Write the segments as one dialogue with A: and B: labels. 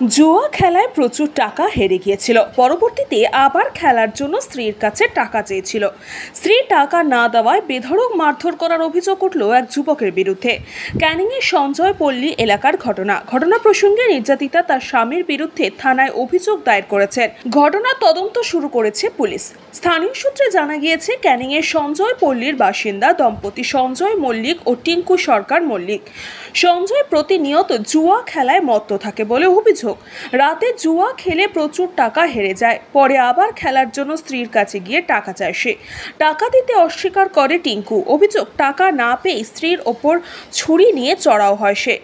A: জুয়া খেলায় প্রচুর টাকা হেরে গিয়েছিল। পরবর্তীতে আবার খেলার জন্য স্ত্রীর কাছে টাকা চেয়েছিল। স্ত্রী টাকা না দেওয়ায় বেধড়ক মারধর করার অভিযোগ উঠল এক যুবকের বিরুদ্ধে। ক্যানিংয়ের সঞ্জয় পল্লী এলাকার ঘটনা প্রসঙ্গে নির্যাতিতা তার স্বামীর বিরুদ্ধে থানায় অভিযোগ দায়ের করেছেন। ঘটনার তদন্ত শুরু করেছে পুলিশ। স্থানীয় সূত্রে জানা গিয়েছে, ক্যানিংয়ের সঞ্জয় পল্লীর বাসিন্দা দম্পতি সঞ্জয় মল্লিক ও টিঙ্কু সরকার মল্লিক। সঞ্জয় প্রতিনিয়ত জুয়া খেলায় মত্ত থাকে বলে অভিযোগ। রাতে জুয়া খেলে প্রচুর টাকা হেরে যায়। পরে আবার খেলার জন্য স্ত্রীর কাছে গিয়ে টাকা চায় সে। টাকা দিতে অস্বীকার করে টিঙ্কু। অভিযোগ, টাকা না পেয়ে স্ত্রীর ওপর ছুরি নিয়ে চড়াও হয় সে।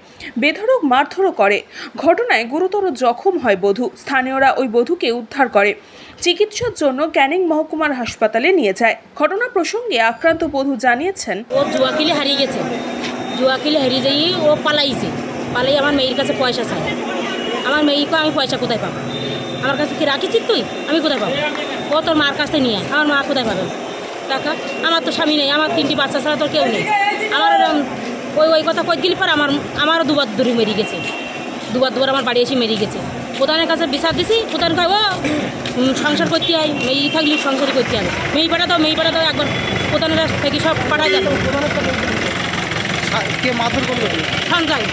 A: বেধড়ক মারধরও করে। ঘটনায় গুরুতর জখম হয় বধূ। স্থানীয়রা ওই বধূকে উদ্ধার করে চিকিৎসার জন্য ক্যানিং মহকুমার হাসপাতালে নিয়ে যায়। ঘটনা প্রসঙ্গে আক্রান্ত বধূ জানিয়েছেন,
B: ও জুয়া খেলে হারিয়ে গেছে। জুয়া খেলে হারিয়ে যাই ও পালাইছে। পালাই আমার মেয়ের কাছে পয়সা চাই। আমার মেয়েকে আমি পয়সা কোথায় পাবো? আমার কাছে কি রাখিছিস তুই? আমি কোথায় পাবো? ও তোর মার কাছ থেকে নিয়ে আয়। আমার মা কোথায় পাবে টাকা? আমার তো স্বামী নেই, আমার 3টি বাচ্চা ছাড়া তোর কেউ নেই। আমার ওই কথা কই গেলি পর আমারও দুবার দূরে মেরে গেছে। দুবার আমার বাড়ি এসে মেরে গেছে। প্রধানের কাছে বিচার দিছি। প্রধান কয় ও সংসার করতে হয়, মেয়ে থাকলে সংসারই করতে হবে। মেয়ে পাঠা দাও একবার প্রধানের থেকে সব পাঠা যাবে।
C: কে মারধর করলো?
B: সঞ্জয়।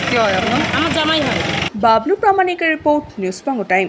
C: কে হয় আপনার?
B: আমার জামাই হয়।
A: বাবলু প্রামাণিকের রিপোর্ট, নিউজ বাংলা টাইম।